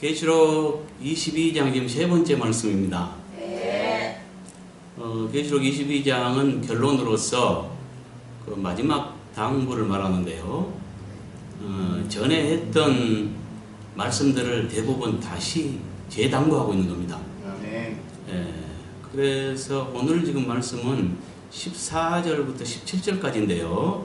계시록 22장 지금 세 번째 말씀입니다. 네. 계시록 22장은 결론으로서 그 마지막 당부를 말하는데요. 전에 했던 말씀들을 대부분 다시 재당부하고 있는 겁니다. 아멘. 그래서 오늘 지금 말씀은 14절부터 17절까지인데요.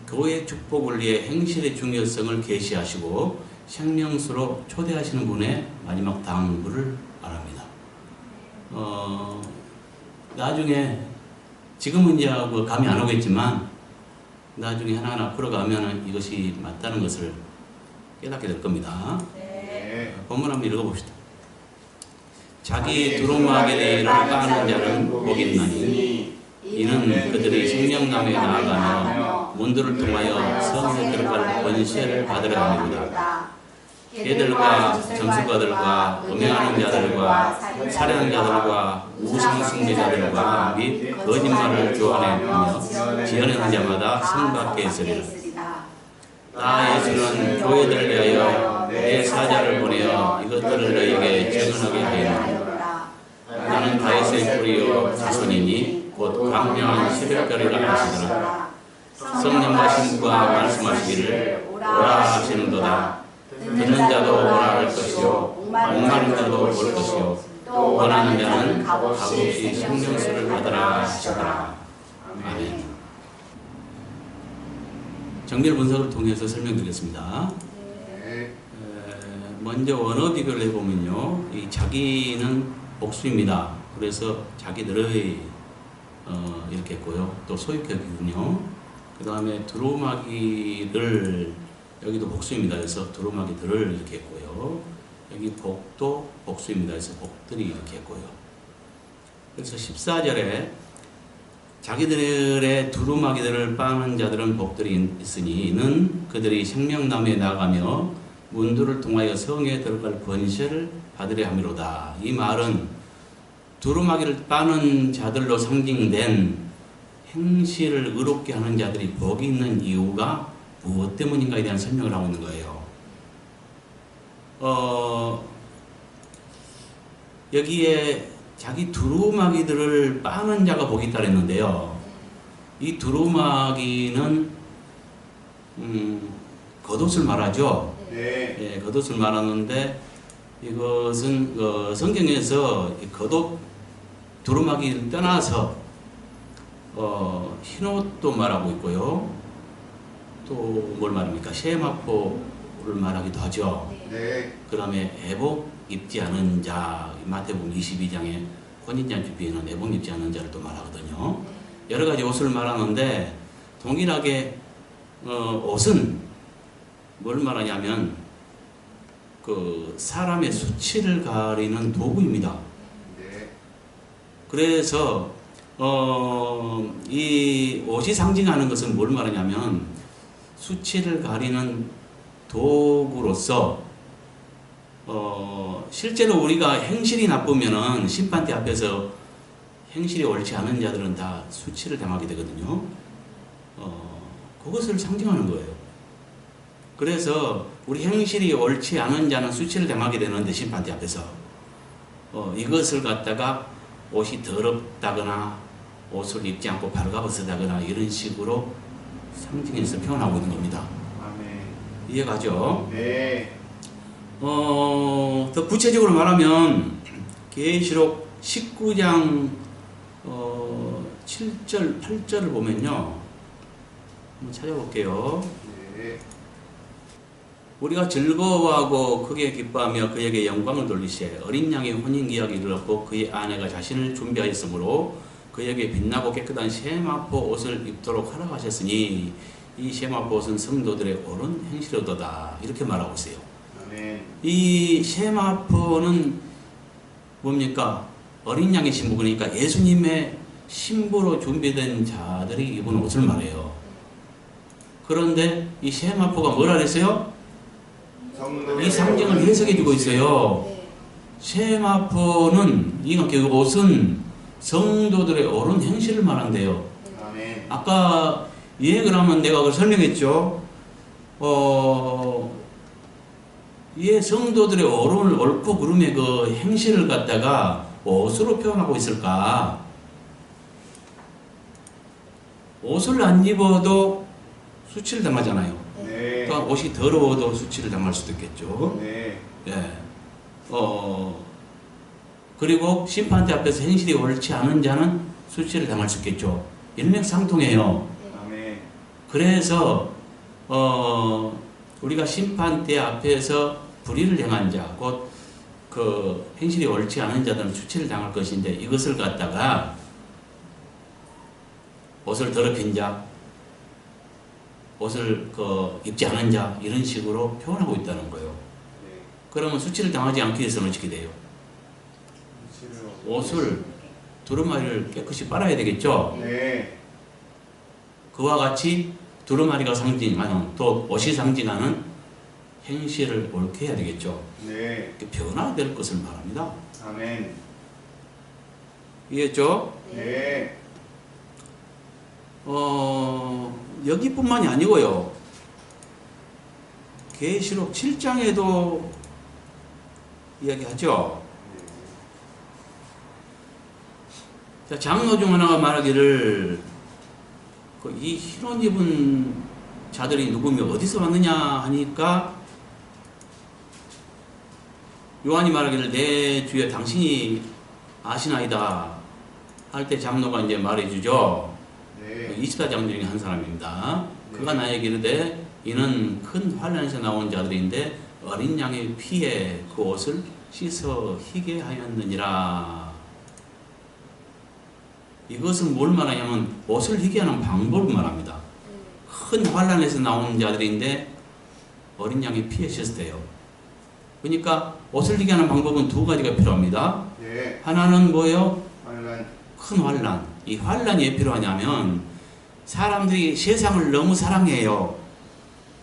교회 축복을 위해 행실의 중요성을 계시하시고 생명수로 초대하시는 분의 마지막 당부를 말합니다. 나중에 지금은 이제 뭐 감이 안 오겠지만 나중에 하나하나 풀어가면 이것이 맞다는 것을 깨닫게 될 겁니다. 네. 본문 한번 읽어봅시다. 자기 두루마기를 일을 까는 자는 복이 있나니 이는 그들이 생명나무에 나아가며 문들을 통하여 성에 들어갈 권세를 받으려 합니다. 개들과 점수가들과 음행하는 자들과 살해하는 자들과 우상 숭배자들과 및 거짓말을 교환하며 지어내는 자마다 성 밖에 있으리라. 나 예수는 교회들을 위하여 내 사자를 보내어 이것들을 너희에게 증언하게 하였노라. 나는 다윗의 뿌리요 자손이니 곧 광명한 새벽별이라 하시더라. 성령과 신부가 말씀하시기를 오라 하시는도다. 듣는 자도 오라 할 것이요 목마른 자도 올 것이요 또 원하는 자는 값없이 생명수를 받으라 하시더라. 아멘. 정밀 분석을 통해서 설명드리겠습니다. 먼저 원어 비교를 해보면요, 이 자기는 복수입니다. 그래서 자기들의 이렇게 했고요. 또 소유격이군요. 그 다음에 두루마기를 여기도 복수입니다. 그래서 두루마기들을 이렇게 했고요. 여기 복도 복수입니다. 그래서 복들이 이렇게 했고요. 그래서 14절에 자기들의 두루마기들을 빠는 자들은 복들이 있으니 이는 그들이 생명나무에 나가며 문들을 통하여 성에 들어갈 권세를 받으려 함이로다. 이 말은 두루마기를 빠는 자들로 상징된 행실을 의롭게 하는 자들이 복이 있는 이유가 무엇 때문인가에 대한 설명을 하고 있는 거예요. 여기에 자기 두루마기들을 빠는 자가 복이 있다 그랬는데요. 이 두루마기는 겉옷을 말하죠. 네. 겉옷을 말하는데 이것은 성경에서 겉옷 두루마기를 떠나서 흰옷도 말하고 있고요. 또 뭘 말합니까? 세마포를 말하기도 하죠. 네. 그 다음에 애복 입지 않은 자, 마태복음 22장에 혼인잔 주비에는 애복 입지 않은 자를 또 말하거든요. 여러 가지 옷을 말하는데 동일하게 옷은 뭘 말하냐면 그 사람의 수치를 가리는 도구입니다. 네. 그래서 이 옷이 상징하는 것은 뭘 말하냐면 수치를 가리는 도구로서 실제로 우리가 행실이 나쁘면은 심판대 앞에서 행실이 옳지 않은 자들은 다 수치를 당하게 되거든요. 그것을 상징하는 거예요. 그래서 우리 행실이 옳지 않은 자는 수치를 당하게 되는데 심판대 앞에서 이것을 갖다가 옷이 더럽다거나 옷을 입지 않고 발가벗다거나 이런 식으로 상징해서 표현하고 있는 겁니다. 아멘. 이해가죠? 네. 더 구체적으로 말하면 계시록 19장 7절, 8절을 보면요. 한번 찾아볼게요. 네. 우리가 즐거워하고 크게 기뻐하며 그에게 영광을 돌리시에 어린 양의 혼인기약이 이르렀고 그의 아내가 자신을 준비하였으므로 그에게 빛나고 깨끗한 세마포 옷을 입도록 하라고 하셨으니 이 세마포 옷은 성도들의 옳은 행실로도다. 이렇게 말하고 있어요. 아멘. 이 세마포는 뭡니까? 어린 양의 신부, 그러니까 예수님의 신부로 준비된 자들이 입은 옷을 말해요. 그런데 이 세마포가 뭐라 그랬어요? 이 상징을 해석해 주고 있어요. 세마포는 그 옷은 성도들의 옳은 행실을 말한대요. 아멘. 아까 이해를 하면 내가 그걸 설명했죠. 이 성도들의 옳고 그름의 그 행실을 갖다가 무엇으로 표현하고 있을까? 옷을 안 입어도 수치를 당하잖아요. 네. 또한 옷이 더러워도 수치를 당할 수도 있겠죠. 네. 예. 그리고 심판대 앞에서 행실이 옳지 않은 자는 수치를 당할 수 있겠죠. 일맥상통해요. 아멘. 그래서 우리가 심판대 앞에서 불의를 행한 자, 곧 그 행실이 옳지 않은 자들은 수치를 당할 것인데, 이것을 갖다가 옷을 더럽힌 자, 옷을 입지 않은 자, 이런 식으로 표현하고 있다는 거예요. 네. 그러면 수치를 당하지 않기 위해서는 어떻게 돼요? 옷을 두루마리를 깨끗이 빨아야 되겠죠. 네. 그와 같이 두루마리가 상징하는, 또 옷이 상징하는 행실을 옳게 해야 되겠죠. 네. 변화될 것을 말합니다. 아멘. 이해했죠? 네. 여기뿐만이 아니고요. 계시록 7장에도 이야기하죠. 자, 장로 중 하나가 말하기를 이 흰 옷 입은 자들이 누구며 어디서 왔느냐 하니까 요한이 말하기를 내 주여 당신이 아시나이다 할 때 장로가 이제 말해주죠. 네. 24장로 중에 한 사람입니다. 네. 그가 나에게 이르되 이는 큰 환란에서 나온 자들인데 어린 양의 피에 그 옷을 씻어 희게 하였느니라. 이것은 뭘 말하냐면 옷을 희게 하는 방법을 말합니다. 큰 환란에서 나온 자들인데 어린 양의 피에 씻었대요. 그러니까 옷을 희게 하는 방법은 두 가지가 필요합니다. 네. 하나는 뭐예요? 환란. 큰 환란. 이 환란이 왜 필요하냐면 사람들이 세상을 너무 사랑해요.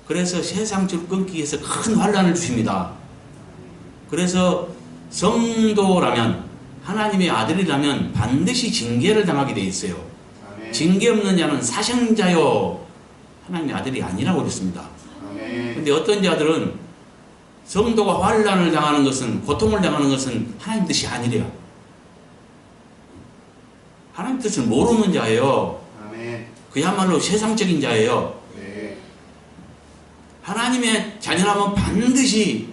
그래서 세상줄 끊기 위해서 큰 환란을 주십니다. 그래서 성도라면, 하나님의 아들이라면 반드시 징계를 당하게 돼 있어요. 아멘. 징계 없는 자는 사생자요 하나님의 아들이 아니라고 그랬습니다. 아멘. 근데 어떤 자들은 성도가 환란을 당하는 것은, 고통을 당하는 것은 하나님 뜻이 아니래요. 하나님 뜻을 모르는 자예요. 아멘. 그야말로 세상적인 자예요. 네. 하나님의 자녀라면 반드시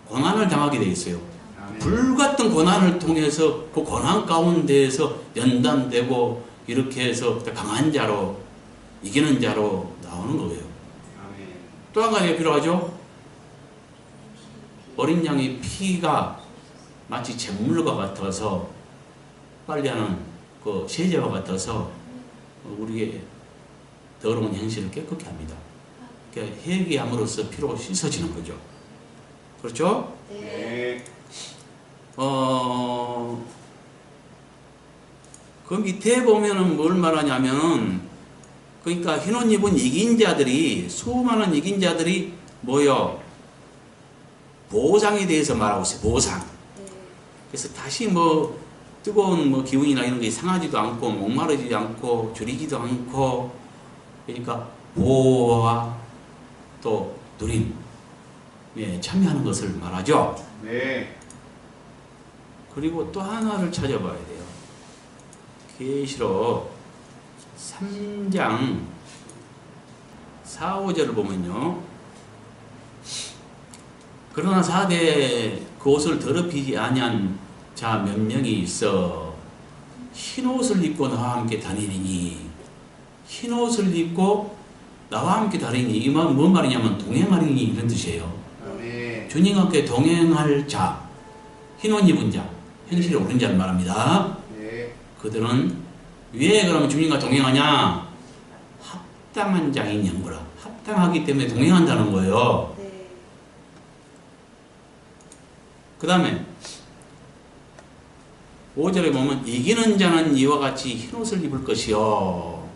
고난을 당하게 돼 있어요. 아멘. 불같은 고난을 통해서 그 고난 가운데에서 연단되고 이렇게 해서 강한 자로, 이기는 자로 나오는 거예요. 아멘. 또 한 가지가 필요하죠. 어린 양의 피가 마치 잿물과 같아서 빨래하는 그 세제와 같아서 우리의 더러운 행실을 깨끗게 합니다. 그러니까 회개함으로써 피로 씻어지는 거죠. 그렇죠? 네. 그 밑에 보면은 뭘 말하냐면, 그러니까 흰 옷 입은 이긴 자들이, 수많은 이긴 자들이 뭐요? 보상에 대해서 말하고 있어요. 보상. 그래서 다시 뭐 뜨거운 뭐 기운이나 이런 게 상하지도 않고 목마르지 않고 줄이지도 않고, 그러니까 보호와 또 누림, 예, 참여하는 것을 말하죠. 네. 그리고 또 하나를 찾아봐야 돼요. 계시록 3장 4, 5절을 보면요. 그러나 4대 그 옷을 더럽히지 아니한 자 몇 명이 있어 흰 옷을 입고 나와 함께 다니니, 흰 옷을 입고 나와 함께 다니니, 이 말은 뭔 말이냐면 동행하리니 이런 뜻이에요. 아멘. 주님과 함께 동행할 자, 흰 옷 입은 자, 행실이 옳은 자를 말합니다. 네. 그들은 왜 그러면 주님과 동행하냐? 합당한 자인 양보라. 합당하기 때문에 동행한다는 거예요. 그 다음에 5절에 보면 이기는 자는 이와 같이 흰옷을 입을 것이요.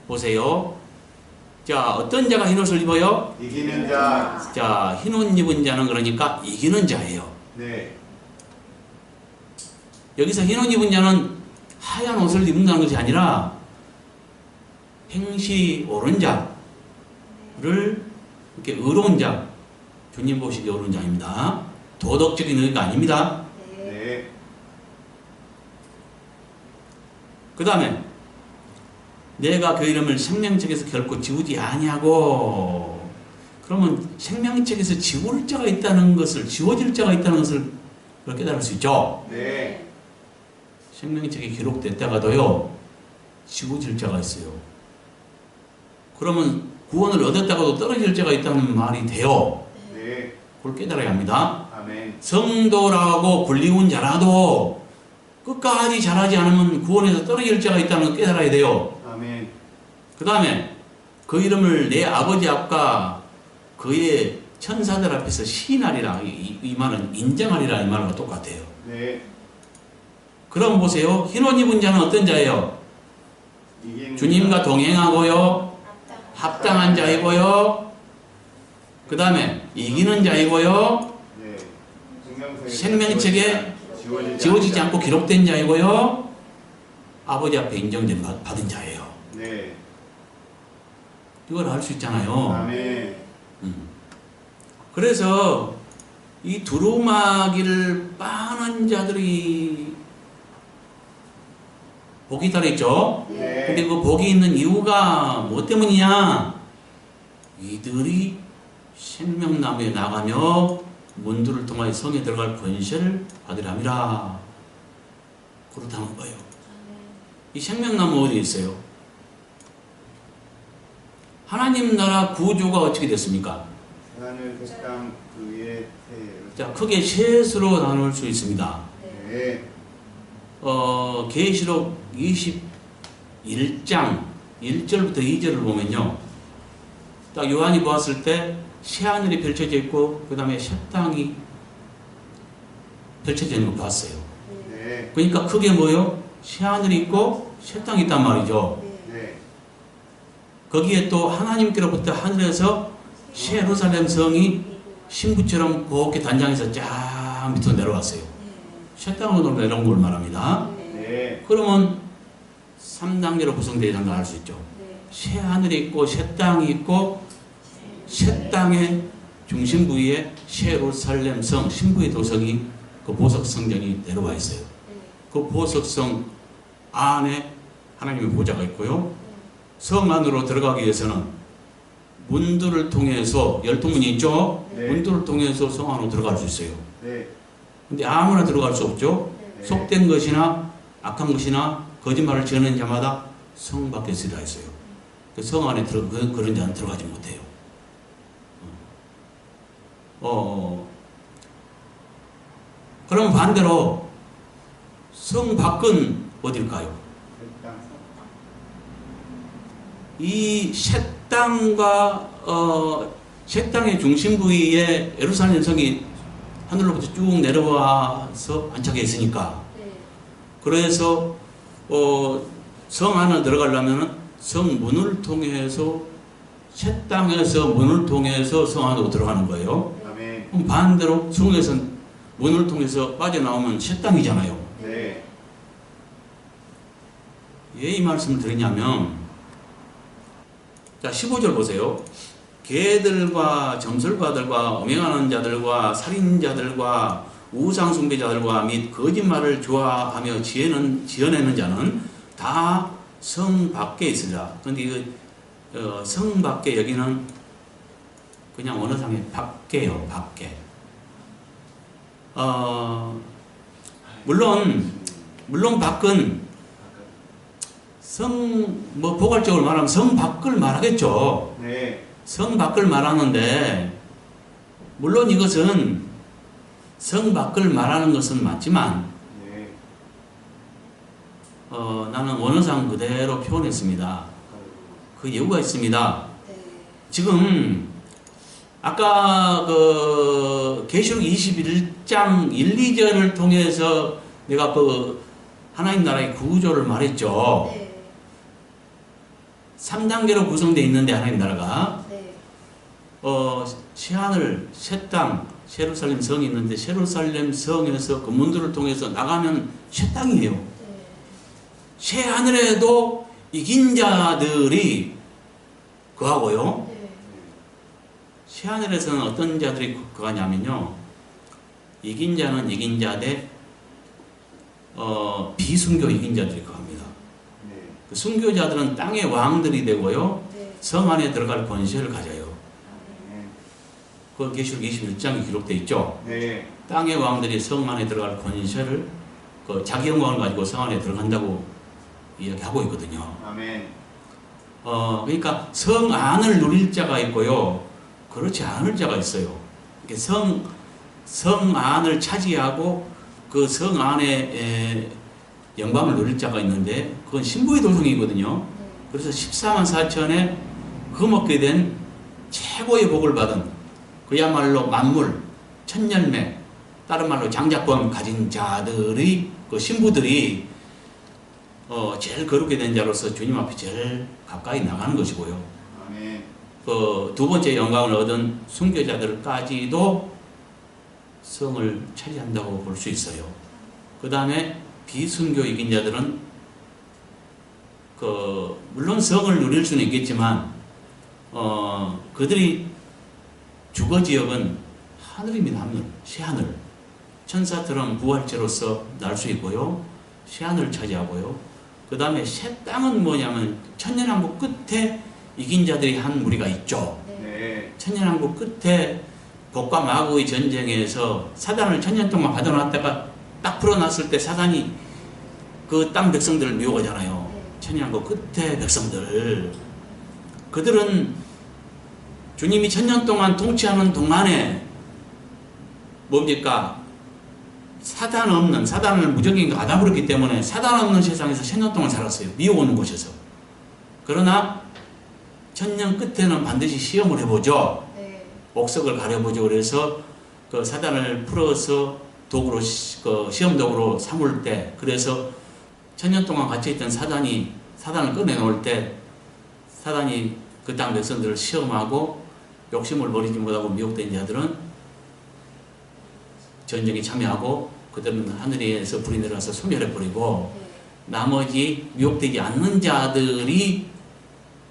보세요. 자, 어떤 자가 흰옷을 입어요? 이기는 자. 자, 흰옷 입은 자는 그러니까 이기는 자예요. 네. 여기서 흰옷 입은 자는 하얀 옷을 입는다는 것이 아니라 행실이 옳은 자를, 이렇게 의로운 자, 주님 보시기에 옳은 자입니다. 도덕적인 의가 아닙니다. 네. 그 다음에 내가 그 이름을 생명책에서 결코 지우지 아니하고, 그러면 생명책에서 지울 자가 있다는 것을, 지워질 자가 있다는 것을 깨달을 수 있죠. 네. 생명책에 기록됐다가도요 지워질 자가 있어요. 그러면 구원을 얻었다가도 떨어질 자가 있다는 말이 돼요. 네. 그걸 깨달아야 합니다. 아멘. 성도라고 불리운 자라도 끝까지 잘하지 않으면 구원에서 떨어질 자가 있다는 걸 깨달아야 돼요. 아멘. 그 다음에 그 이름을 내 아버지 앞과 그의 천사들 앞에서 시인하리라, 이 말은 인정하리라 이 말과 똑같아요. 네. 그럼 보세요. 흰옷 입은 자는 어떤 자예요? 주님과 동행하고요, 합당한 자이고요, 그 다음에 이기는 자이고요, 네. 생명책에 지워지지 않고 기록된 자이고요, 아버지 앞에 인정된 받은 자예요. 네. 이걸 알 수 있잖아요. 아멘. 그래서 이 두루마기를 빠는 자들이 복이 달아있죠. 네. 근데 그 복이 있는 이유가 뭐 때문이냐? 이들이 생명나무에 나가며 문들을 통하여 성에 들어갈 권세를 받으리라. 그렇다는 거예요. 이 생명나무 어디에 있어요? 하나님 나라 구조가 어떻게 됐습니까? 하늘 그 땅 그의 자, 크게 셋으로 나눌 수 있습니다. 네. 계시록 21장 1절부터 2절을 보면요, 딱 요한이 보았을 때 새하늘이 펼쳐져 있고 그 다음에 새 땅이 펼쳐져 있는 거 봤어요. 네. 그러니까 크게 뭐요? 새하늘이 있고 새 땅이 있단 말이죠. 네. 거기에 또 하나님께로부터 하늘에서 새 예루살렘 성이 신부처럼 곱게 단장해서 쫙 밑으로 내려왔어요. 새 땅으로 내려온 걸 말합니다. 네. 그러면 3단계로 구성되어 있는 걸 알 수 있죠. 새 하늘이 있고 새 땅이 있고, 새 땅의 중심 부위에 새 예루살렘 성, 신부의 도성이, 그 보석 성전이 내려와 있어요. 그 보석성 안에 하나님의 보좌가 있고요. 성 안으로 들어가기 위해서는 문들을 통해서, 12문이 있죠? 네. 문들을 통해서 성 안으로 들어갈 수 있어요. 네. 근데 아무나 들어갈 수 없죠? 네. 속된 것이나 악한 것이나 거짓말을 지어낸 자마다 성 밖에 있으라 했어요. 성 안에 그런 자는 들어가지 못해요. 그럼 반대로 성 밖은 어딜까요? 이 새 땅과 새 땅의 중심 부위에 예루살렘 성이 하늘로부터 쭉 내려와서 안착해 있으니까, 그래서 성 안에 들어가려면 성 문을 통해서, 새 땅에서 문을 통해서 성 안으로 들어가는 거예요. 아멘. 그럼 반대로 성에서 문을 통해서 빠져나오면 새 땅이잖아요. 네. 왜 이 말씀을 드리냐면, 자 15절 보세요. 개들과 점술가들과 음행하는 자들과 살인자들과 우상숭배자들과 및 거짓말을 좋아하며 지어내는 자는 다 성 밖에 있으리라. 그런데 성 밖에, 여기는 그냥 원어상의 밖에요. 밖에. 물론 밖은 포괄적으로 말하면 성 밖을 말하겠죠. 네. 성 밖을 말하는데, 물론 이것은 성 밖을 말하는 것은 맞지만, 네. 나는 원어상 그대로 표현했습니다. 그 이유가 있습니다. 지금 아까 계시록 21장 1, 2절을 통해서 내가 하나님 나라의 구조를 말했죠. 3단계로 구성되어 있는데 하나님 나라가 새하늘, 새 땅, 예루살렘 성이 있는데 예루살렘 성에서 그 문들을 통해서 나가면 새 땅이에요. 새 하늘에도 이긴 자들이 거하고요. 새하늘에서는 어떤 자들이 거하냐면요, 이긴 자는 이긴 자 대 비순교 이긴 자들이 거합니다. 네. 그 순교자들은 땅의 왕들이 되고요, 네. 성 안에 들어갈 권세를 가져요. 네. 그 계시록 21장에 기록되어 있죠. 네. 땅의 왕들이 성 안에 들어갈 권세를 그 자기 영광을 가지고 성 안에 들어간다고 이야기하고 있거든요. 아멘. 그러니까 성 안을 누릴 자가 있고요, 그렇지 않을 자가 있어요. 이렇게 성 안을 차지하고 그 성 안에 영광을 누릴 자가 있는데, 그건 신부의 도성이거든요. 그래서 14만 4천에 흠없게 된 최고의 복을 받은, 그야말로 만물, 천열매, 다른 말로 장자권 가진 자들의 그 신부들이 제일 거룩게 된 자로서 주님 앞에 제일 가까이 나가는 것이고요. 아멘. 그 두 번째 영광을 얻은 순교자들까지도 성을 차지한다고 볼 수 있어요. 그 다음에 비순교 이긴 자들은 물론 성을 누릴 수는 있겠지만 그들이 주거 지역은 하늘입니다. 하늘, 새하늘. 천사처럼 부활체로서 날 수 있고요, 새하늘을 차지하고요. 그 다음에 새 땅은 뭐냐면 천년왕국 끝에 이긴 자들이 한 무리가 있죠. 네. 천년왕국 끝에 복과 마귀의 전쟁에서 사단을 천년 동안 받아놨다가 딱 풀어놨을 때 사단이 그 땅 백성들을 미워하잖아요. 천년왕국 끝에 백성들, 그들은 주님이 천년 동안 통치하는 동안에 뭡니까? 사단을 무적인 아담으로기 때문에 사단 없는 세상에서 천년 동안 살았어요. 미혹 오는 곳에서. 그러나 천년 끝에는 반드시 시험을 해보죠. 네. 옥석을 가려보죠. 그래서 그 사단을 풀어서 도구로, 그 시험 도구로 삼을 때, 그래서 천년 동안 갇혀있던 사단을 꺼내놓을 때, 사단이 그 땅 백성들을 시험하고 욕심을 버리지 못하고 미혹된 자들은 전쟁에 참여하고, 그들은 하늘에서 불이 내려와서 소멸해버리고, 네. 나머지 미혹되지 않는 자들이,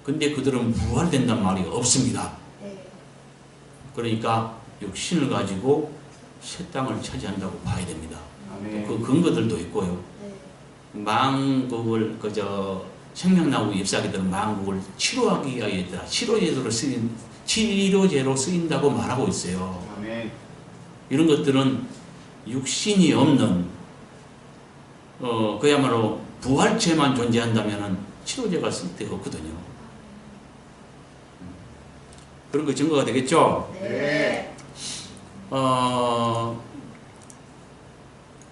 근데 그들은 부활된단 말이 없습니다. 네. 그러니까 육신을 가지고 새 땅을 차지한다고 봐야 됩니다. 아멘. 그 근거들도 있고요. 네. 망국을 생명나무 잎사귀들은 망국을 치료하기 위하여 치료제로 쓰인다고 말하고 있어요. 아멘. 이런 것들은 육신이 없는 그야말로 부활체만 존재한다면 치료제가 쓸데가 없거든요. 그런 거 증거가 되겠죠? 네.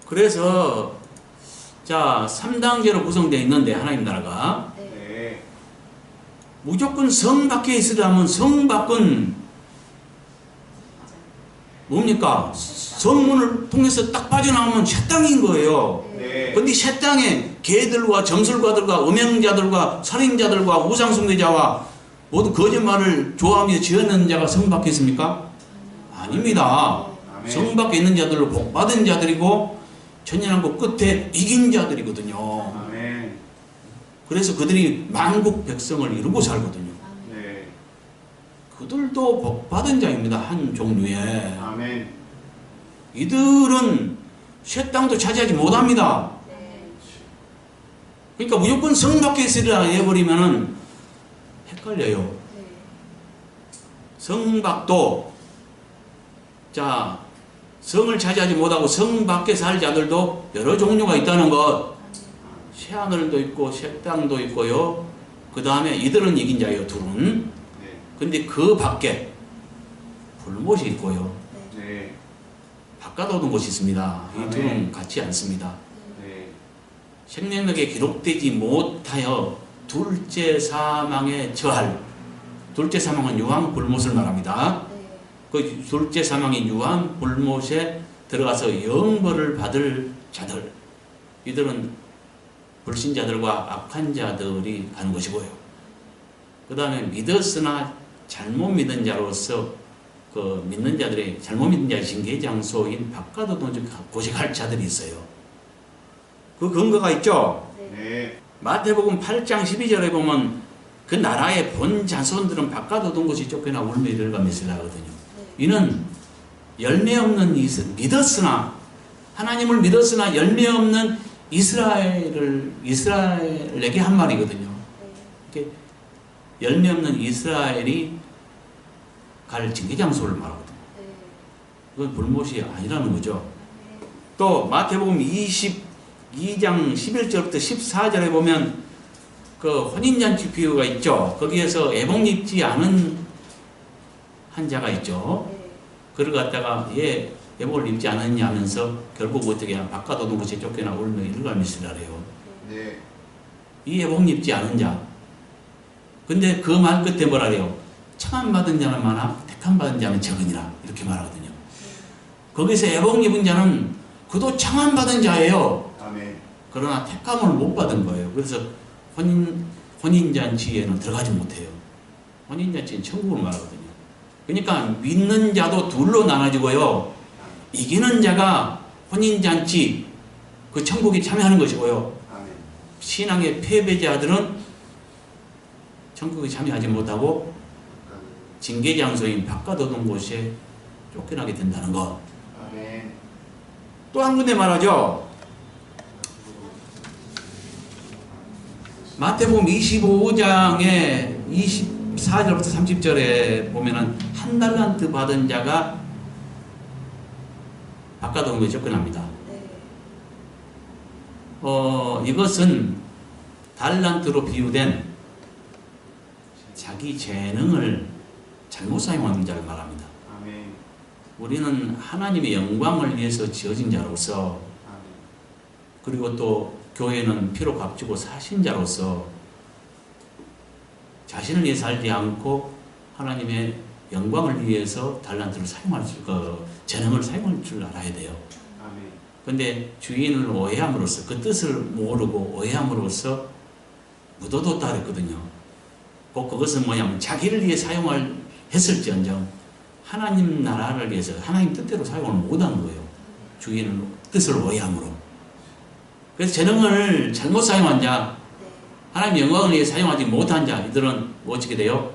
그래서 자, 3단계로 구성되어 있는데 하나님 나라가 네. 네. 무조건 성 밖에 있으려면 성 밖은 뭡니까? 성문을 통해서 딱 빠져나오면 새 땅인 거예요. 네. 근데 새 땅에 개들과 점술가들과 음행자들과 살인자들과 우상숭배자와 모두 거짓말을 좋아하며 지어낸 자가 성 밖에 있습니까? 아닙니다. 아멘. 성 밖에 있는 자들로 복받은 자들이고 천년왕국 끝에 이긴 자들이거든요. 아멘. 그래서 그들이 만국 백성을 이루고 살거든요. 네. 그들도 복받은 자입니다. 한 종류의. 아멘. 이들은 새 땅도 차지하지 못합니다. 네. 그러니까 무조건 성 밖에 있으리라 해버리면은 헷갈려요. 네. 성 밖도, 자, 성을 차지하지 못하고 성 밖에 살 자들도 여러 종류가 있다는 것. 새하늘도 있고 새 땅도 있고요. 그 다음에 이들은 이긴 자예요, 둘은. 네. 근데 그 밖에 불못이 있고요. 네. 바깥 오는 곳이 있습니다. 이 둘은 아멘. 같지 않습니다. 네. 생명력에 기록되지 못하여 둘째 사망에 처할, 둘째 사망은 유황 불못을 말합니다. 네. 그 둘째 사망인 유황 불못에 들어가서 영벌을 받을 자들, 이들은 불신자들과 악한 자들이 가는 것이고요. 그 다음에 믿었으나 잘못 믿은 자로서 그 믿는 자들의 잘못 믿는 자의 징계 장소인 바깥 어떤 곳에 갈 자들이 있어요. 그 근거가 있죠. 네. 네. 마태복음 8장 12절에 보면 그 나라의 본 자손들은 바깥 얻은 곳이 쫓겨나 울며 이르가 메시라 하거든요. 이는 열매 없는 믿었으나 하나님을 믿었으나 열매 없는 이스라엘에게 한 말이거든요. 이렇게 열매 없는 이스라엘이 갈 징계 장소를 말하거든요. 그건 불못이 아니라는 거죠. 또 마태복음 22장 11절부터 14절에 보면 그 혼인잔치 비유가 있죠. 거기에서 애복 입지 않은 한 자가 있죠. 그를 갖다가 얘 애복을 입지 않았냐 하면서 결국 어떻게 바깥 얻은 곳에 쫓겨나 울며 이르가 미스라래요. 네. 이 애복 입지 않은 자. 근데 그 말 끝에 뭐라래요? 청함 받은 자는 많아 택함 받은 자는 적으니라 이렇게 말하거든요. 거기서 애복 입은 자는 그도 청함 받은 자예요. 아멘. 그러나 택함을 못 받은 거예요. 그래서 혼인잔치에는 들어가지 못해요. 혼인잔치는 천국을 말하거든요. 그러니까 믿는 자도 둘로 나눠지고요. 이기는 자가 혼인잔치 그 천국에 참여하는 것이고요. 아멘. 신앙의 패배자들은 천국에 참여하지 못하고 징계장소인 바깥 얻은 곳에 쫓겨나게 된다는 것. 아멘. 또 한 군데 말하죠. 마태복음 25장에 24절부터 30절에 보면은 한 달란트 받은 자가 바깥 얻은 곳에 쫓겨납니다. 이것은 달란트로 비유된 자기 재능을 잘못 사용하는 자를 말합니다. 아멘. 우리는 하나님의 영광을 위해서 지어진 자로서 아멘. 그리고 또 교회는 피로 값주고 사신 자로서 자신을 위해 살지 않고 하나님의 영광을 위해서 달란트를 사용할 수, 재능을 사용할 줄 알아야 돼요. 아멘. 근데 주인을 오해함으로써 그 뜻을 모르고 오해함으로써 묻어뒀다 그랬거든요. 꼭 그것은 뭐냐면 자기를 위해 사용을 했을지언정 하나님 나라를 위해서 하나님 뜻대로 사용을 못한 거예요. 주인을 뜻을 오해함으로. 그래서 재능을 잘못 사용한 자, 하나님 영광을 위해 사용하지 못한 자, 이들은 뭐 어떻게 돼요?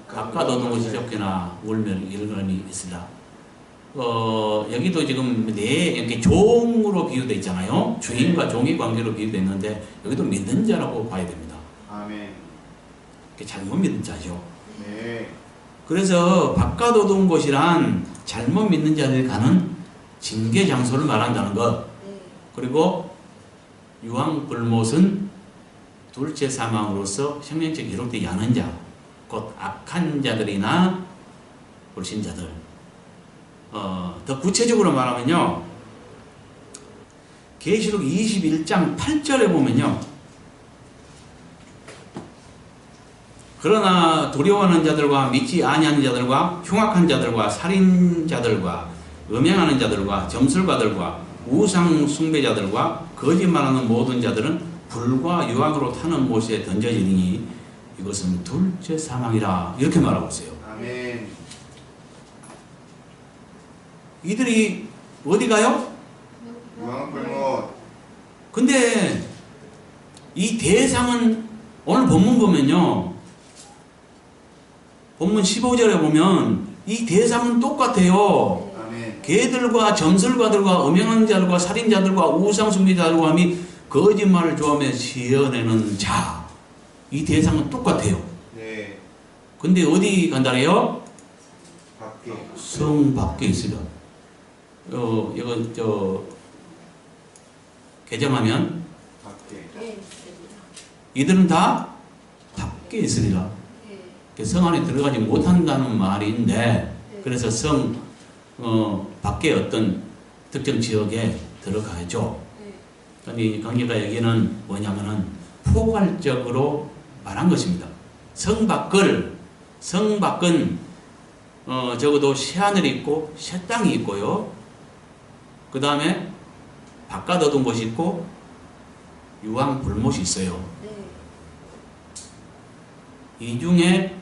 바깥 얻은 곳이 쫓겨나 울며 이르니 있으라. 여기도 지금 이렇게 종으로 비유되어 있잖아요. 주인과 종의 관계로 비유되어 있는데 여기도 믿는 자라고 봐야 됩니다. 아멘. 잘못 믿는 자죠. 네. 그래서 바깥 얻은 곳이란 잘못 믿는 자들이 가는 징계 장소를 말한다는 것. 그리고 유황 불못은 둘째 사망으로서 생명책 기록되지 않은 자, 곧 악한 자들이나 불신자들. 더 구체적으로 말하면요, 계시록 21장 8절에 보면요, 그러나 두려워하는 자들과 믿지 아니하는 자들과 흉악한 자들과 살인자들과 음행하는 자들과 점술가들과 우상 숭배자들과 거짓말하는 모든 자들은 불과 유황으로 타는 못에 던져지니 이것은 둘째 사망이라 이렇게 말하고 있어요. 아멘. 이들이 어디 가요? 유황불못. 근데 이 대상은 오늘 본문 보면요, 본문 15절에 보면 이 대상은 똑같아요. 아멘. 개들과 전설가들과 음행하는 자들과 살인자들과 우상숭배자들과 함이 거짓말을 좋아하며 지어내는 자, 이 대상은 똑같아요. 네. 근데 어디 간다래요? 밖에. 성 밖에 있으려. 이거 개정하면 밖에. 이들은 다 밖에 있으리라. 성 안에 들어가지 못한다는 말인데, 그래서 성 밖에 어떤 특정 지역에 들어가죠. 근데 관계가 여기는 뭐냐면은 포괄적으로 말한 것입니다. 성 밖은 적어도 새하늘이 있고 새 땅이 있고요. 그 다음에 바깥 얻은 곳이 있고 유황 불못이 있어요. 이 중에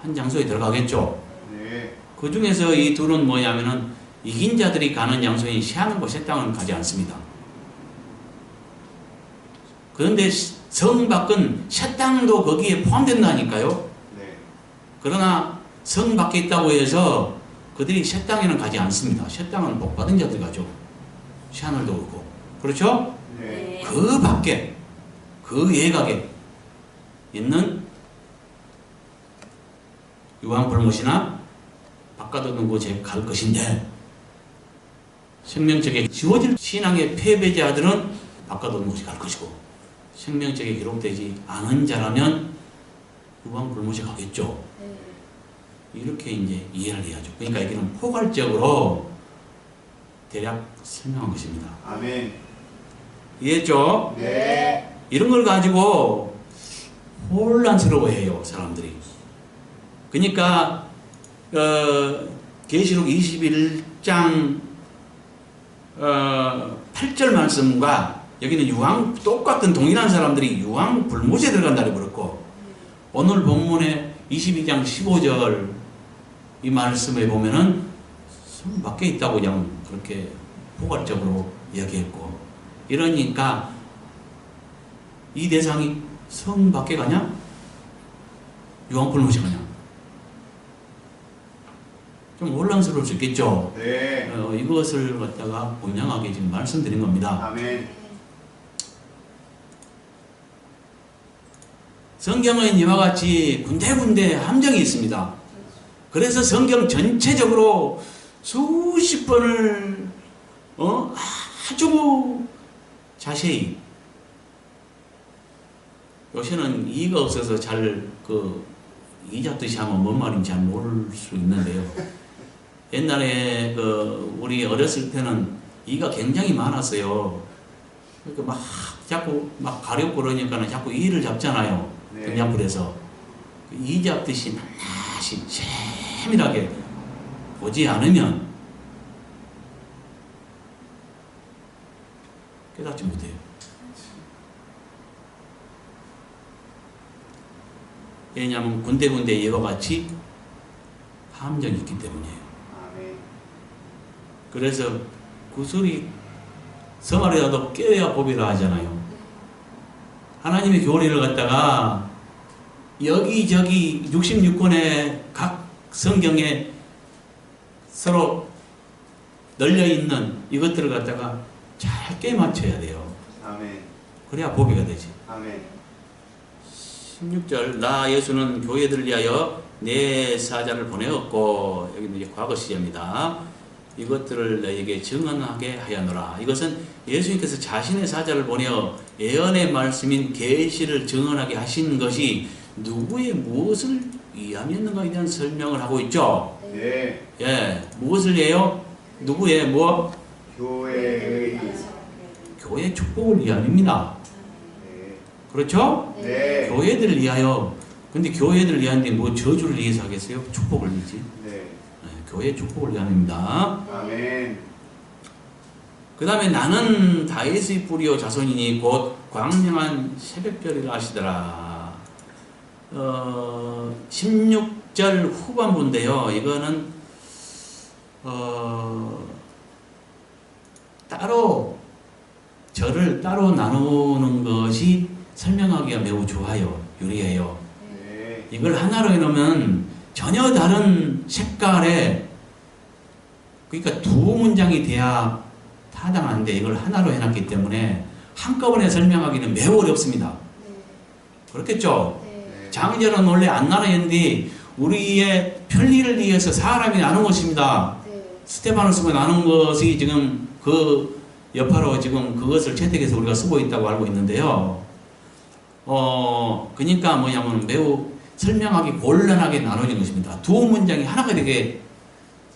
한 장소에 들어가겠죠. 네. 그 중에서 이 둘은 뭐냐면은 이긴 자들이 가는 장소인 새하늘과 새 땅은 가지 않습니다. 그런데 성 밖은 새 땅도 거기에 포함된다니까요. 네. 그러나 성 밖에 있다고 해서 그들이 새 땅에는 가지 않습니다. 새 땅은 복 받은 자들 가죠. 새하늘도 그렇고. 그렇죠? 네. 그 밖에, 그 외곽에 있는 유황불못이나 바깥 얻는 곳에 갈 것인데, 생명책에 지워질 신앙의 패배자들은 바깥 얻는 곳에 갈 것이고, 생명책에 기록되지 않은 자라면 유황불못에 가겠죠. 이렇게 이제 이해를 해야죠. 그러니까 여기는 포괄적으로 대략 설명한 것입니다. 아멘. 이해했죠? 네. 이런 걸 가지고 혼란스러워해요, 사람들이. 그러니까 계시록 21장 8절 말씀과 여기는 똑같은 동일한 사람들이 유황불못에 들어간다고 그랬고, 오늘 본문의 22장 15절 이 말씀에 보면은 성 밖에 있다고 그냥 그렇게 포괄적으로 이야기했고, 이러니까 이 대상이 성 밖에 가냐? 유황불못에 가냐? 좀 혼란스러울 수 있겠죠? 네. 이것을 갖다가 분명하게 지금 말씀드린 겁니다. 아멘. 성경은 이와 같이 군데군데 함정이 있습니다. 그래서 성경 전체적으로 수십 번을 아주 자세히, 요새는 이의가 없어서 잘 이잡듯이 하면 뭔 말인지 잘 모를 수 있는데요. 옛날에 우리 어렸을 때는 이의가 굉장히 많았어요. 그러니까 막 자꾸 막 가렵고 그러니까는 자꾸 이의를 잡잖아요. 네. 등잔불에서 이 잡듯이 낱낱이 세밀하게 보지 않으면 깨닫지 못해요. 왜냐하면 군데군데 이와 같이 함정이 있기 때문이에요. 아멘. 그래서 구슬이 성화라도 깨야 법이라 하잖아요. 하나님의 교리를 갖다가 여기저기 66권의 각 성경에 서로 널려있는 이것들을 갖다가 잘 깨맞춰야 돼요. 아멘. 그래야 법이가 되지. 아멘. 16절, 나 예수는 교회들을 위하여 내 사자를 보내었고, 여기는 이제 과거 시제입니다. 이것들을 너에게 증언하게 하였노라. 이것은 예수님께서 자신의 사자를 보내어 예언의 말씀인 계시를 증언하게 하신 것이 누구의 무엇을 위함이었는가에 대한 설명을 하고 있죠. 네. 예, 무엇을 위해요? 누구의 뭐? 교회의. 교회 축복을 위함입니다. 네. 그렇죠? 네. 교회들을 위하여. 근데 교회들을 위하는데 뭐 저주를 위해서 하겠어요? 축복을 위지. 네. 교회 축복을 위함입니다. 아멘. 그 다음에 나는 다윗의 뿌리요 자손이니 곧 광명한 새벽별이라 하시더라. 16절 후반부인데요. 이거는 절을 따로 나누는 것이 설명하기가 매우 좋아요. 유리해요. 네. 이걸 하나로 해놓으면 전혀 다른 색깔의, 그러니까 두 문장이 돼야 타당한데 이걸 하나로 해놨기 때문에 한꺼번에 설명하기는 매우 어렵습니다. 그렇겠죠? 네. 장절은 원래 안 나누었는데 우리의 편리를 위해서 사람이 나눈 것입니다. 스테파노스가 나눈 것이 지금 그 여파로 지금 그것을 채택해서 우리가 쓰고 있다고 알고 있는데요. 그러니까 뭐냐면 매우 설명하기 곤란하게 나눠진 것입니다. 두 문장이 하나가 되게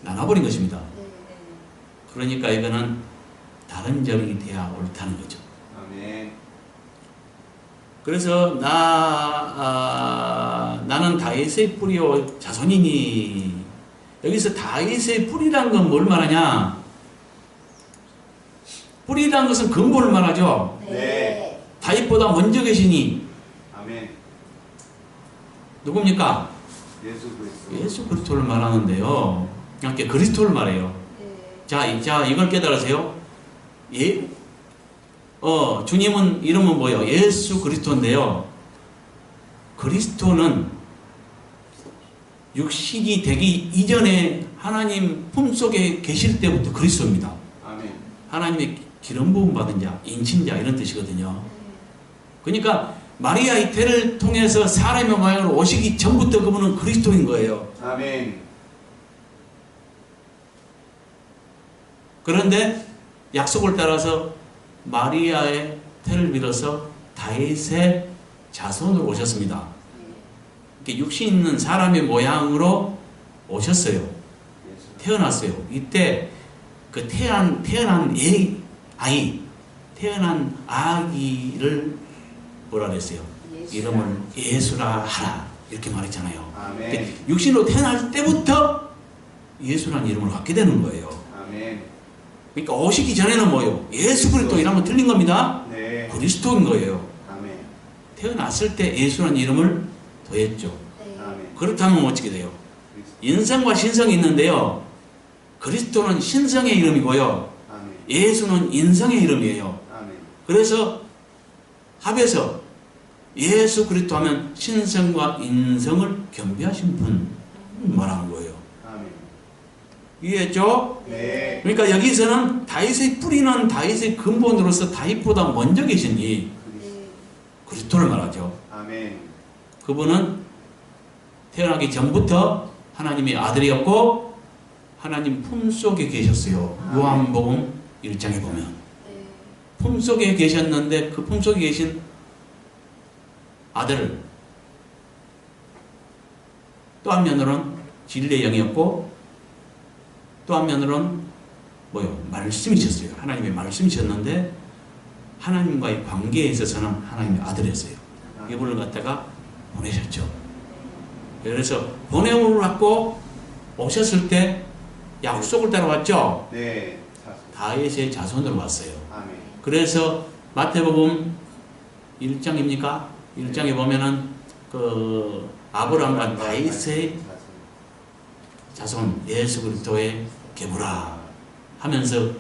나눠버린 것입니다. 그러니까 이거는 다른 절이 돼야 옳다는 거죠. 아멘. 그래서 나는 다윗의 뿌리요 자손이니, 여기서 다윗의 뿌리란 건 뭘 말하냐? 뿌리란 것은 근본을 말하죠. 네. 다윗보다 먼저 계시니 아멘. 누굽니까? 예수 그리스도. 예수 그리스도를 말하는데요. 그냥 그리스도를 말해요. 자, 이걸 깨달으세요. 주님은 이름은 뭐예요? 예수 그리스도인데요. 그리스도는 육신이 되기 이전에 하나님 품속에 계실 때부터 그리스도입니다. 아멘. 하나님의 기름 부음 받은 자, 인친자 이런 뜻이거든요. 그러니까 마리아의 태를 통해서 사람의 모양으로 오시기 전부터 그분은 그리스도인 거예요. 아멘. 그런데 약속을 따라서 마리아의 태를 빌어서 다윗의 자손으로 오셨습니다. 이렇게 육신 있는 사람의 모양으로 오셨어요. 태어났어요. 이때 그 태어난 아기를 뭐라 그랬어요? 이름을 예수라 하라 이렇게 말했잖아요. 아멘. 육신으로 태어날 때부터 예수라는 이름을 갖게 되는 거예요. 아멘. 그러니까 오시기 전에는 뭐예요? 예수 그리스도 이라면 틀린 겁니다. 네. 그리스도인 거예요. 아멘. 태어났을 때 예수라는 이름을 더했죠. 아멘. 그렇다면 어떻게 돼요? 인성과 신성이 있는데요. 그리스도는 신성의 이름이고요. 아멘. 예수는 인성의 이름이에요. 아멘. 그래서 합해서 예수 그리스도 하면 신성과 인성을 겸비하신 분 말하는 거예요. 아멘. 이해했죠? 네. 그러니까 여기서는 다윗의 뿌리는 다윗의 근본으로서 다윗보다 먼저 계신 이 그리스도를 말하죠. 아멘. 그분은 태어나기 전부터 하나님의 아들이었고 하나님 품속에 계셨어요. 요한복음 1장에 보면 품속에 계셨는데 그 품속에 계신 아들을 또 한면으로는 진리의 영이었고 또 한면으로는 뭐요? 말씀이셨어요. 하나님의 말씀이셨는데 하나님과의 관계에 있어서는 하나님의 아들이었어요. 이분을 갖다가 보내셨죠. 그래서 보냄을 받고 오셨을 때 약속을 따라왔죠. 네. 다윗의 자손으로 왔어요. 아멘. 그래서 마태복음 1장입니까? 1장에 보면은 그 아브라함과 다윗의 자손 예수 그리스도의 계보라 하면서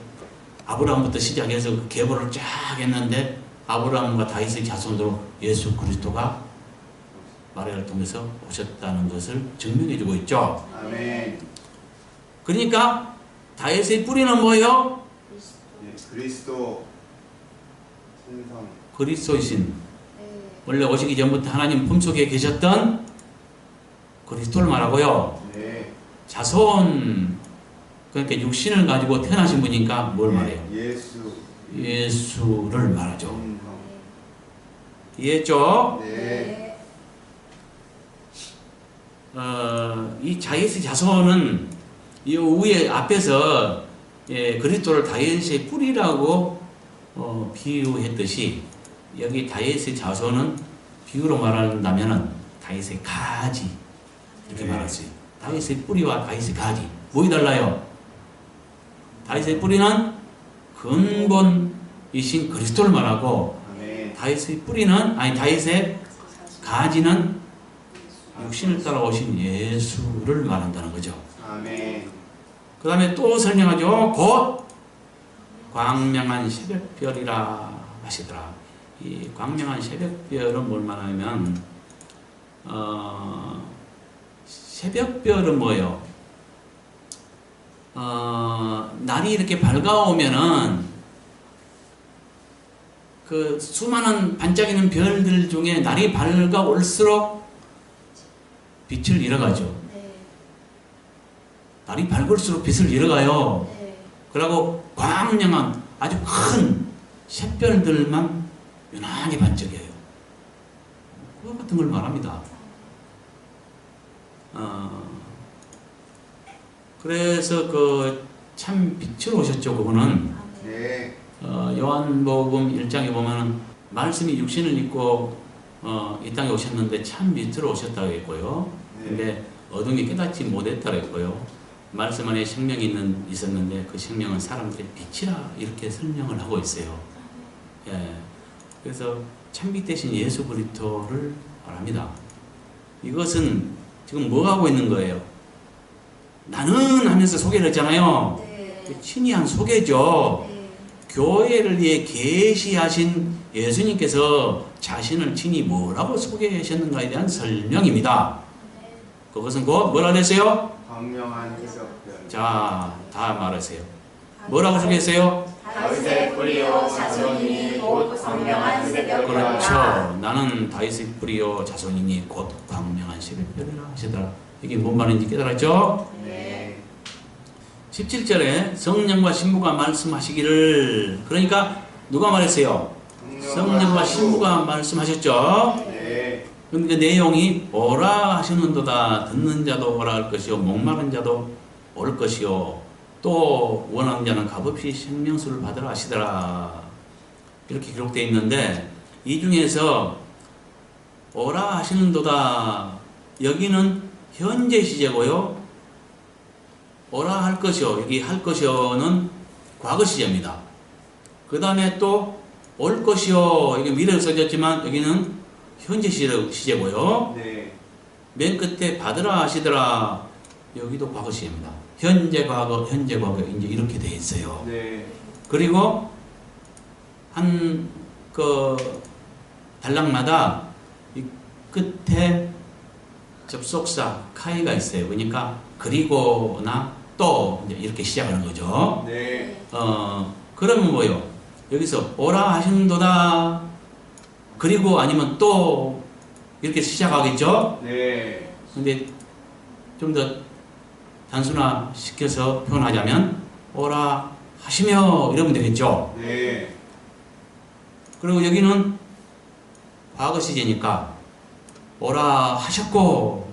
아브라함부터 시작해서 그 계보를 쫙 했는데 아브라함과 다윗의 자손으로 예수 그리스도가 마리아를 통해서 오셨다는 것을 증명해주고 있죠. 아멘. 그러니까 다윗의 뿌리는 뭐예요? 네. 그리스도 신성. 그리스도이신 원래 오시기 전부터 하나님 품속에 계셨던 그리스도를 말하고요. 네. 자손 그러니까 육신을 가지고 태어나신 분이니까 뭘 말해요? 예수를 말하죠. 신성. 이해했죠? 네. 이 다윗의 자손은 이 위에 앞에서 그리스도를 다윗의 뿌리라고 비유했듯이 여기 다윗의 자손은 비유로 말한다면은 다윗의 가지 이렇게 말할 수 있어요. 다윗의 뿌리와 다윗의 가지 뭐이 달라요? 다윗의 뿌리는 근본이신 그리스도를 말하고 아멘. 다윗의 뿌리는 다윗의 가지는 육신을 따라오신 예수를 말한다는 거죠. 아멘. 그 다음에 또 설명하죠. 곧 광명한 새벽별이라 하시더라. 이 광명한 새벽별은 뭘 말하냐면 새벽별은 뭐예요? 날이 이렇게 밝아오면은 그 수많은 반짝이는 별들 중에 날이 밝아올수록 빛을 잃어가죠. 날이 밝을수록 빛을 잃어가요. 그리고 광명한 아주 큰 샛별들만 유난히 반짝여요. 그거 같은 걸 말합니다. 그래서 그 참 빛으로 오셨죠. 그분은 네. 요한복음 1장에 보면은 말씀이 육신을 입고 이 땅에 오셨는데 참 빛으로 오셨다고 했고요. 근데 어둠이 깨닫지 못했다고 했고요. 말씀 안에 생명이 있었는데 그 생명은 사람들의 빛이라 이렇게 설명을 하고 있어요. 예. 그래서 참빛 대신 예수 그리스도를 말합니다. 이것은 지금 뭐 하고 있는 거예요? 나는 하면서 소개를 했잖아요. 친히 한 소개죠. 교회를 위해 계시하신 예수님께서 자신을 친히 뭐라고 소개하셨는가에 대한 설명입니다. 그것은 곧 뭐라 그랬어요? 광명한 해석편. 자, 다 말하세요. 뭐라고 소개했어요? 다윗의 뿌리요 자손이니 곧 광명한 새벽이라. 그렇죠. 나는 다윗의 뿌리요 자손이니 곧 광명한 새벽별이라 하시더라. 이게 뭔 말인지 깨달았죠? 네. 17절에 성령과 신부가 말씀하시기를, 그러니까 누가 말했어요? 성령과 신부가 말씀하셨죠? 네. 그러니까 내용이 오라 하시는도다. 듣는 자도 오라 할 것이요 목마른 자도 올 것이요 또 원하는 자는 값없이 생명수를 받으라 하시더라. 이렇게 기록되어 있는데 이 중에서 오라 하시는도다, 여기는 현재 시제고요. 오라 할 것이요, 여기 할 것이요는 과거 시제입니다. 그 다음에 또 올 것이요, 이게 미래로 써졌지만 여기는 현재 시제고요. 네. 맨 끝에 받으라 하시더라, 여기도 과거 시제입니다. 현재 과거 이제 이렇게 돼 있어요. 네. 그리고 한 그 단락마다 이 끝에 접속사 카이가 있어요. 그러니까 그리고나 또 이제 이렇게 시작하는 거죠. 네. 그러면 뭐요? 여기서 오라 하시는도다. 그리고 아니면 또 이렇게 시작하겠죠? 네. 근데 좀 더 단순화시켜서 표현하자면 오라 하시며 이러면 되겠죠? 네. 그리고 여기는 과거 시제니까 오라 하셨고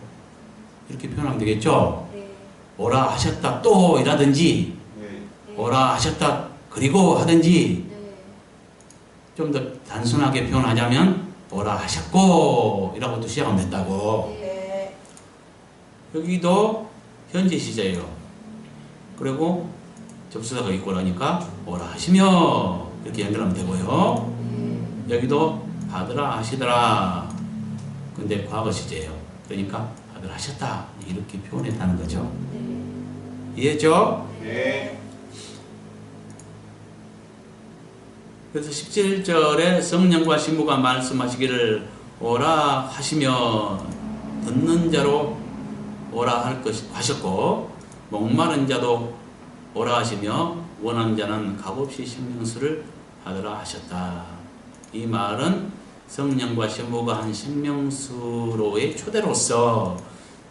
이렇게 표현하면 되겠죠? 오라 하셨다 또 이라든지 네. 오라 하셨다 그리고 하든지, 좀 더 단순하게 표현하자면 오라 하셨고 이라고 또 시작하면 된다고. 여기도 현재 시제예요. 그리고 접수사가 있고 그러니까 오라 하시며 이렇게 연결하면 되고요. 여기도 받으라 하시더라. 근데 과거 시제예요. 그러니까 받으라 하셨다 이렇게 표현했다는 거죠. 이해했죠? 네. 그래서 17절에 성령과 신부가 말씀하시기를 오라 하시며 듣는 자로 오라 할 것이 하셨고 목마른 자도 오라 하시며 원하는 자는 값없이 생명수를 받으라 하셨다. 이 말은 성령과 신부가 한 생명수로의 초대로서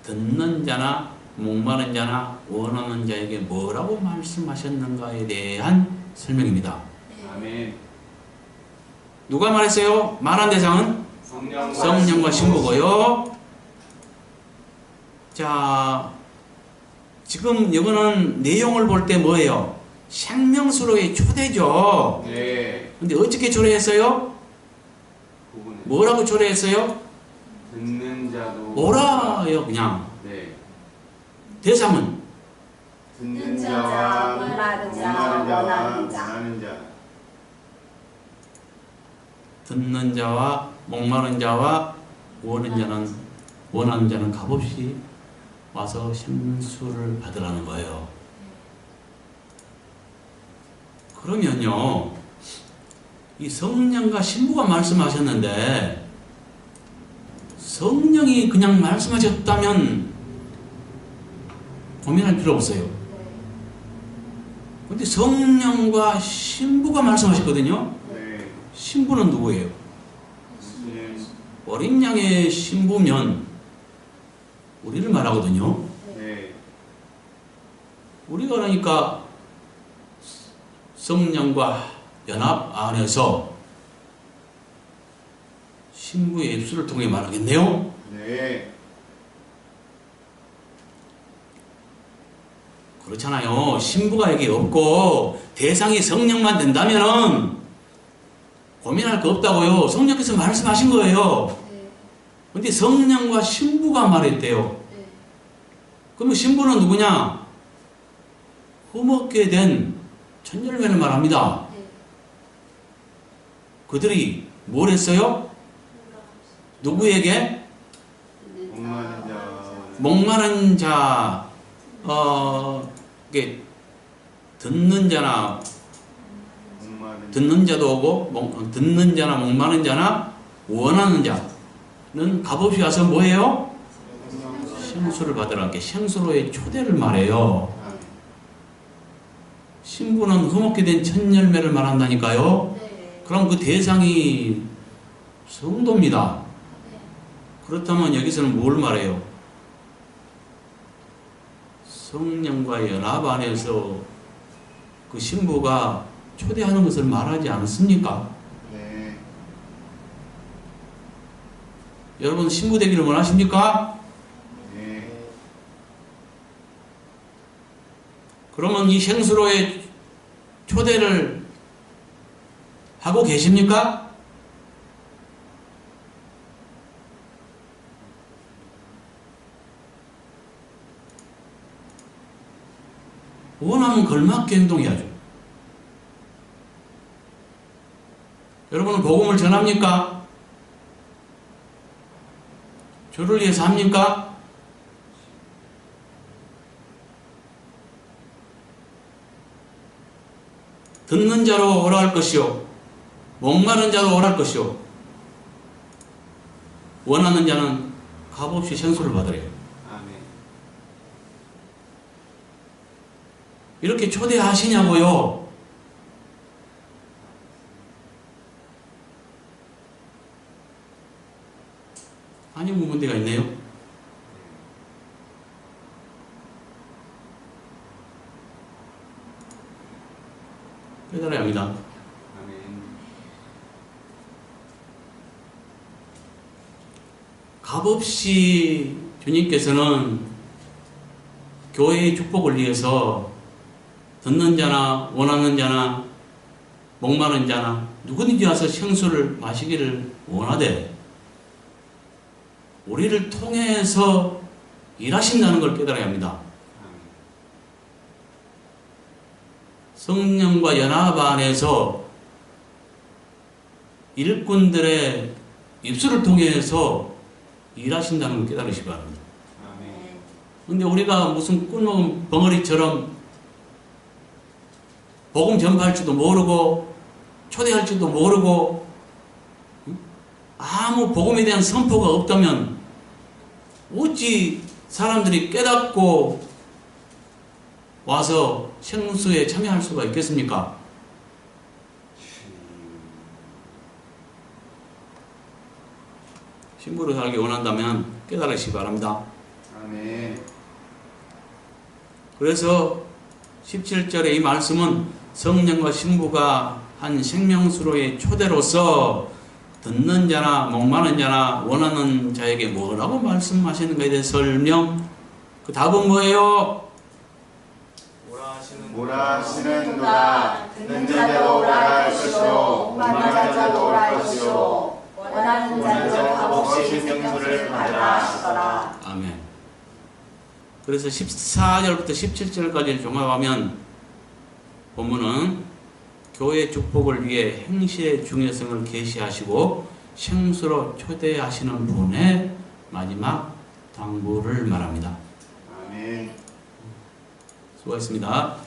듣는 자나 목마른 자나 원하는 자에게 뭐라고 말씀하셨는가에 대한 설명입니다. 아멘. 누가 말했어요? 말한 대상은 성령과 신부고요. 자, 지금 이거는 내용을 볼 때 뭐예요? 생명수로의 초대죠. 네. 근데 어떻게 초대했어요? 부분은 뭐라고 초대했어요? 듣는 자도 오라요, 그냥. 네. 대상은 듣는 자와 목마른 자, 원하는 자. 자. 듣는 자와 목마른 자와 원하는 자는 값없이 와서 생수를 받으라는 거예요. 그러면요, 이 성령과 신부가 말씀하셨는데 성령이 그냥 말씀하셨다면 고민할 필요 없어요. 근데 성령과 신부가 말씀하셨거든요. 네. 신부는 누구예요? 무슬림. 어린 양의 신부면 우리를 말하거든요. 네. 우리가 그러니까 성령과 연합 안에서 신부의 입술을 통해 말하겠네요. 네. 그렇잖아요. 신부가 여기 없고 대상이 성령만 된다면은 고민할 거 없다고요. 성령께서 말씀하신 거예요. 근데 성령과 신부가 말했대요. 그러면 신부는 누구냐? 흠없게 된 천열매를 말합니다. 그들이 뭘 했어요? 누구에게? 목마른 자. 목마른 자, 이게 듣는 자나 듣는 자도 오고 듣는 자나 목마른 자나 원하는 자는 값없이 와서 뭐예요? 생수를 받으라. 이렇게 생수로의 초대를 말해요. 아멘. 신부는 흠없게 된 첫 열매를 말한다니까요. 네. 그럼 그 대상이 성도입니다. 그렇다면 여기서는 뭘 말해요? 성령과 연합 안에서 그 신부가 초대하는 것을 말하지 않았습니까? 네. 여러분 신부 되기를 원하십니까? 네. 그러면 이 생수로의 초대를 하고 계십니까? 원하면 걸맞게 행동해야죠. 여러분은 복음을 전합니까? 주를 위해서 합니까? 듣는 자로 오라 할 것이요 목마른 자로 오라 할 것이요 원하는 자는 값없이 생수를 받으래요. 아멘. 이렇게 초대하시냐고요? 아니면 문제가 있네요. 깨달아야 합니다. 아멘. 값없이 주님께서는 교회의 축복을 위해서 듣는 자나 원하는 자나 목마른 자나 누구든지 와서 생수를 마시기를 원하되 우리를 통해서 일하신다는 걸 깨달아야 합니다. 성령과 연합 안에서 일꾼들의 입술을 통해서 일하신다는 걸 깨달으시기 바랍니다. 아멘. 근데 우리가 무슨 꿀먹은 벙어리처럼 복음 전파할 줄도 모르고 초대할 줄도 모르고 아무 복음에 대한 선포가 없다면 어찌 사람들이 깨닫고 와서 생수에 참여할 수가 있겠습니까? 신부로 살기 원한다면 깨달으시기 바랍니다. 아멘. 그래서 17절의 이 말씀은 성령과 신부가 한 생명수로의 초대로서 듣는 자나 목마른 자나 원하는 자에게 뭐라고 말씀하시는가에 대해 설명. 그 답은 뭐예요? 오라 하시는도다. 듣는 자도 오라 할 것이요 목마른 자도 오라 할 것이요 원하는 자도 값없이 생수를 받으라 하시더라. 아멘. 그래서 14절부터 17절까지를 종합하면 본문은 교회 축복을 위해 행실의 중요성을 계시하시고 생수로 초대하시는 분의 마지막 당부를 말합니다. 아멘. 수고하셨습니다.